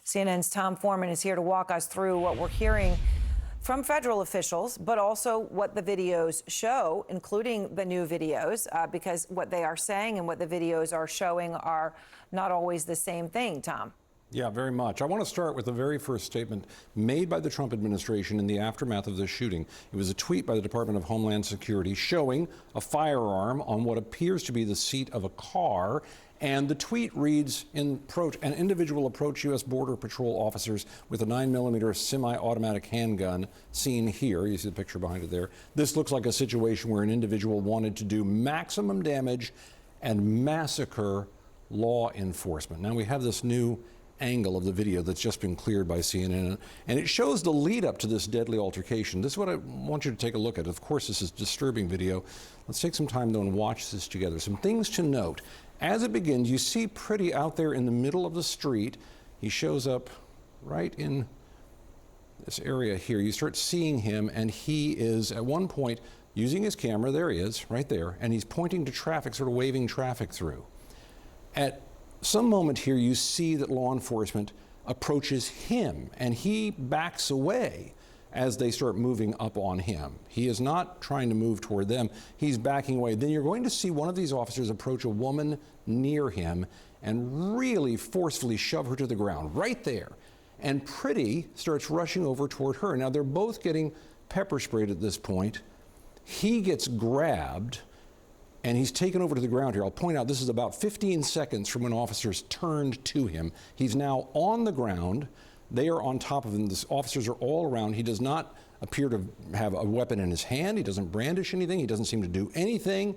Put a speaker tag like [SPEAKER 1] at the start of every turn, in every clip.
[SPEAKER 1] CNN's Tom Foreman is here to walk us through what we're hearing from federal officials, but also what the videos show, including the new videos, because what they are saying and what the videos are showing are not always the same thing, Tom.
[SPEAKER 2] Yeah, very much. I want to start with the very first statement made by the Trump administration in the aftermath of this shooting. It was a tweet by the Department of Homeland Security showing a firearm on what appears to be the seat of a car. And the tweet reads, an individual approached U.S. Border Patrol officers with a 9mm semi-automatic handgun, seen here. You see the picture behind it there. This looks like a situation where an individual wanted to do maximum damage and massacre law enforcement. Now we have this new angle of the video that's just been cleared by CNN, and it shows the lead up to this deadly altercation. This is what I want you to take a look at. Of course, this is disturbing video. Let's take some time though and watch this together. Some things to note. As it begins, you see Pretty out there in the middle of the street. He shows up right in this area here. You start seeing him, and he is at one point using his camera. There he is, right there, and he's pointing to traffic, sort of waving traffic through. At some moment here, you see that law enforcement approaches him, and he backs away as they start moving up on him. He is not trying to move toward them. He's backing away. Then you're going to see one of these officers approach a woman near him and really forcefully shove her to the ground right there. And Pretty starts rushing over toward her. Now, they're both getting pepper sprayed at this point. He gets grabbed, and he's taken over to the ground here. I'll point out this is about 15 seconds from when officers turned to him. He's now on the ground. They are on top of him. The officers are all around. He does not appear to have a weapon in his hand. He doesn't brandish anything. He doesn't seem to do anything.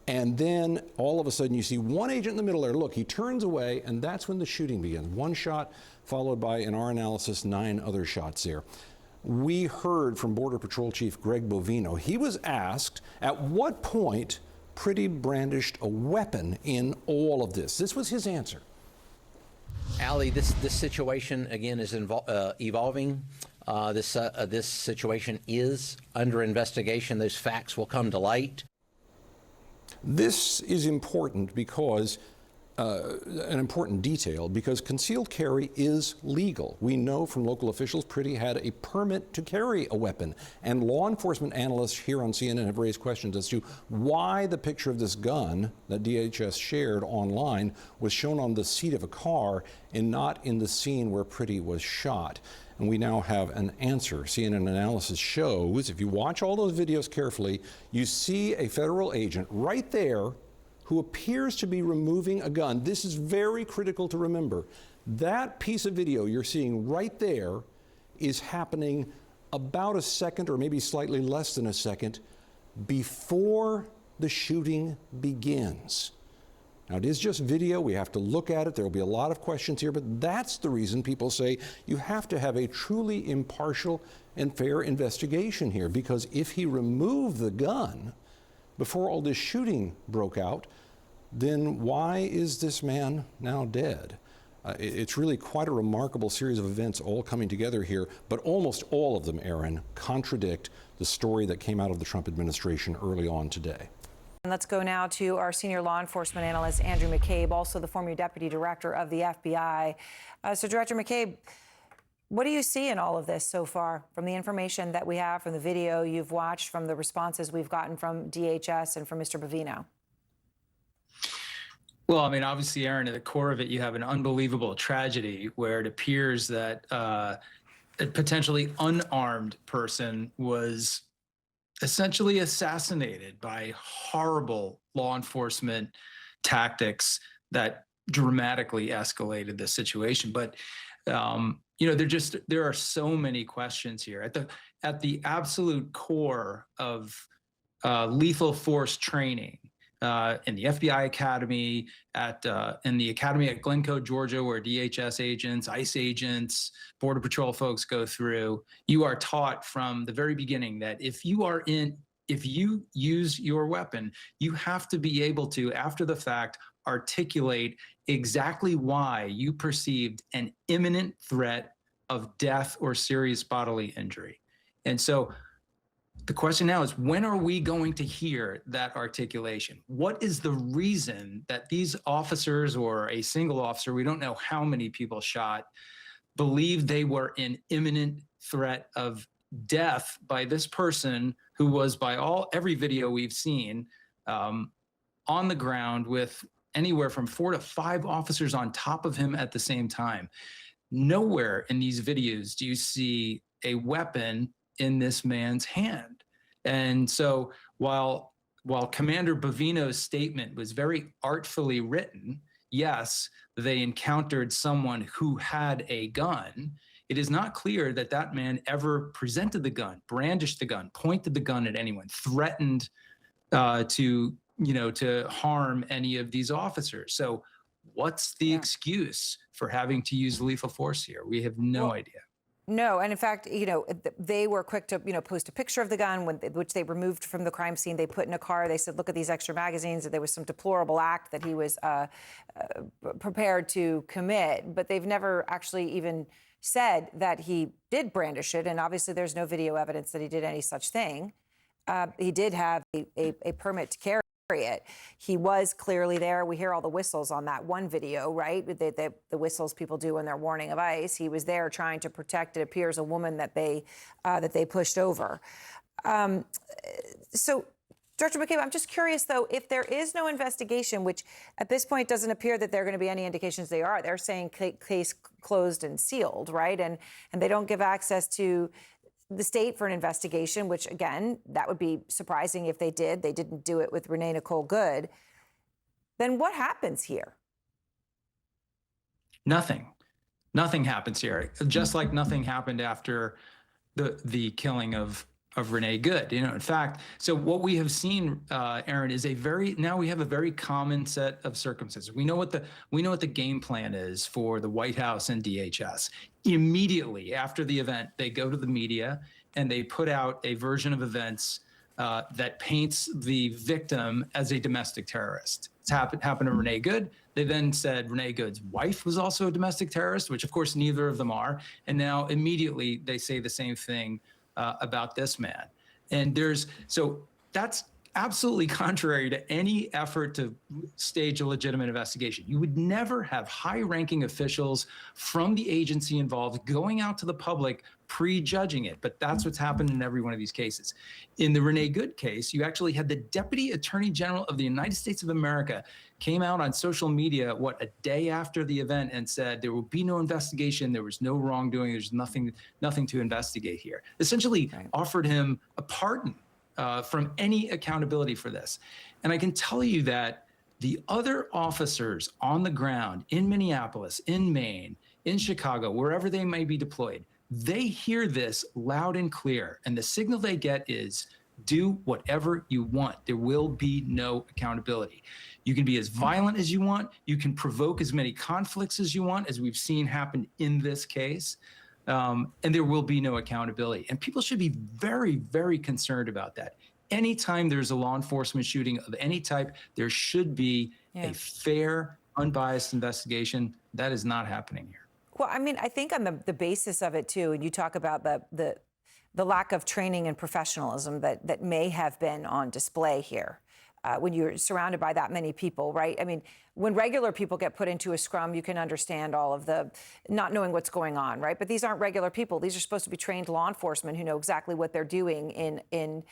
[SPEAKER 2] And then all of a sudden you see one agent in the middle there. Look, he turns away, and that's when the shooting begins. One shot followed by, in our analysis, 9 other shots there. We heard from Border Patrol Chief Greg Bovino. He was asked at what point Pretty brandished a weapon in all of this. This was his answer.
[SPEAKER 3] Ali, this situation again is evolving. This situation is under investigation. Those facts will come to light.
[SPEAKER 2] This is important because an important detail, because concealed carry is legal. We know from local officials Pretty had a permit to carry a weapon, and law enforcement analysts here on CNN have raised questions as to why the picture of this gun that DHS shared online was shown on the seat of a car and not in the scene where Pretty was shot. And we now have an answer. CNN analysis shows, if you watch all those videos carefully, you see a federal agent right there who appears to be removing a gun. This is very critical to remember. That piece of video you're seeing right there is happening about a second, or maybe slightly less than a second, before the shooting begins. Now, it is just video. We have to look at it. There will be a lot of questions here, but that's the reason people say you have to have a truly impartial and fair investigation here, because if he removed the gun before all this shooting broke out, then why is this man now dead? It's really quite a remarkable series of events all coming together here, but almost all of them, Aaron, contradict the story that came out of the Trump administration early on today.
[SPEAKER 1] And let's go now to our senior law enforcement analyst, Andrew McCabe, also the former deputy director of the FBI. So, Director McCabe, what do you see in all of this so far, from the information that we have, from the video you've watched, from the responses we've gotten from DHS and from Mr. Bovino?
[SPEAKER 4] Well, I mean, obviously, Aaron, at the core of it, you have an unbelievable tragedy where it appears that a potentially unarmed person was essentially assassinated by horrible law enforcement tactics that dramatically escalated the situation. But you know, there are so many questions here at the absolute core of lethal force training in the FBI Academy, in the Academy at Glencoe, Georgia, where DHS agents, ICE agents, Border Patrol folks go through. You are taught from the very beginning that if you use your weapon, you have to be able to, after the fact, articulate exactly why you perceived an imminent threat of death or serious bodily injury. And so the question now is, when are we going to hear that articulation? What is the reason that these officers, or a single officer, we don't know how many people shot, believed they were in imminent threat of death by this person who was, by every video we've seen, on the ground with anywhere from 4 to 5 officers on top of him at the same time. Nowhere in these videos do you see a weapon in this man's hand. And so while Commander Bovino's statement was very artfully written, yes, they encountered someone who had a gun, it is not clear that that man ever presented the gun, brandished the gun, pointed the gun at anyone, threatened to harm any of these officers. So what's the excuse for having to use lethal force here? We have no idea.
[SPEAKER 1] No, and in fact, they were quick to, post a picture of the gun, which they removed from the crime scene. They put in a car. They said, look at these extra magazines. There was some deplorable act that he was prepared to commit, but they've never actually even said that he did brandish it. And obviously there's no video evidence that he did any such thing. He did have a permit to carry it. He was clearly there. We hear all the whistles on that one video, right? The whistles people do when they're warning of ICE. He was there trying to protect, it appears, a woman that they pushed over. So, Director McCabe, I'm just curious, though, if there is no investigation, which at this point doesn't appear that there are going to be any indications they are. They're saying case closed and sealed, right? And they don't give access to the state for an investigation, which, again, that would be surprising if they did. They didn't do it with Renee Nicole Good. Then what happens here?
[SPEAKER 4] Nothing. Nothing happens here. Just like nothing happened after the killing of Renee Good. In fact, so what we have seen, Aaron, is now we have a very common set of circumstances. We know what the game plan is for the White House and DHS. Immediately after the event, they go to the media and they put out a version of events that paints the victim as a domestic terrorist. It's happened to Renee Good. They then said Renee Good's wife was also a domestic terrorist, which of course neither of them are. And now immediately they say the same thing about this man. And so that's absolutely contrary to any effort to stage a legitimate investigation. You would never have high-ranking officials from the agency involved going out to the public prejudging it, but that's what's happened in every one of these cases. In the Renee Good case, you actually had the Deputy Attorney General of the United States of America came out on social media, a day after the event, and said there will be no investigation, there was no wrongdoing, there's nothing to investigate here. Essentially offered him a pardon from any accountability for this. And I can tell you that the other officers on the ground in Minneapolis, in Maine, in Chicago, wherever they may be deployed, they hear this loud and clear. And the signal they get is, do whatever you want. There will be no accountability. You can be as violent as you want. You can provoke as many conflicts as you want, as we've seen happen in this case. And there will be no accountability. And people should be very, very concerned about that. Anytime there's a law enforcement shooting of any type, there should be a fair, unbiased investigation. That is not happening here.
[SPEAKER 1] Well, I mean, I think on the basis of it, too, and you talk about the lack of training and professionalism that may have been on display here. When you're surrounded by that many people, right? I mean, when regular people get put into a scrum, you can understand all of the not knowing what's going on, right? But these aren't regular people. These are supposed to be trained law enforcement who know exactly what they're doing in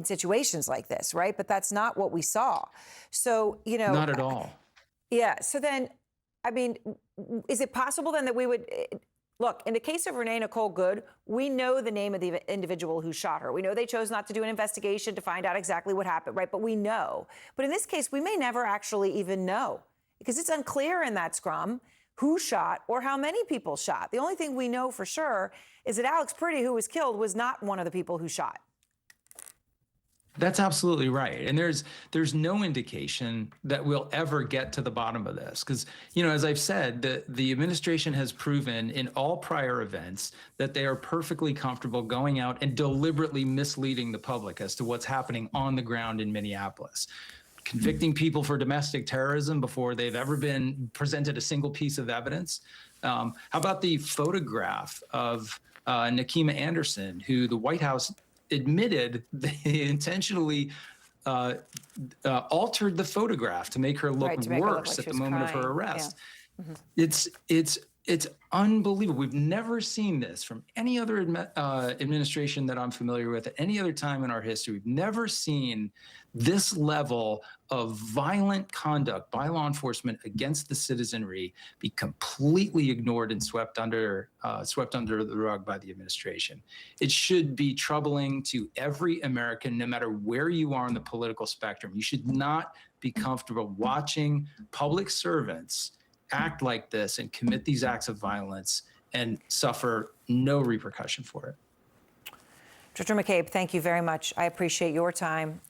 [SPEAKER 1] situations like this, right? But that's not what we saw. So,
[SPEAKER 4] Not at all.
[SPEAKER 1] Yeah. So then, I mean, is it possible then that we would... Look, in the case of Renee Nicole Good, we know the name of the individual who shot her. We know they chose not to do an investigation to find out exactly what happened, right? But we know. But in this case, we may never actually even know because it's unclear in that scrum who shot or how many people shot. The only thing we know for sure is that Alex Purdy, who was killed, was not one of the people who shot.
[SPEAKER 4] That's absolutely right. And there's no indication that we'll ever get to the bottom of this. Because, as I've said, the administration has proven in all prior events that they are perfectly comfortable going out and deliberately misleading the public as to what's happening on the ground in Minneapolis. Convicting people for domestic terrorism before they've ever been presented a single piece of evidence. How about the photograph of Nakima Anderson, who the White House admitted they intentionally altered the photograph to make her look worse at the moment of her arrest. Yeah. It's It's unbelievable. We've never seen this from any other administration that I'm familiar with at any other time in our history. We've never seen this level of violent conduct by law enforcement against the citizenry be completely ignored and swept under the rug by the administration. It should be troubling to every American, no matter where you are on the political spectrum. You should not be comfortable watching public servants act like this and commit these acts of violence and suffer no repercussion for it.
[SPEAKER 1] Director McCabe, thank you very much. I appreciate your time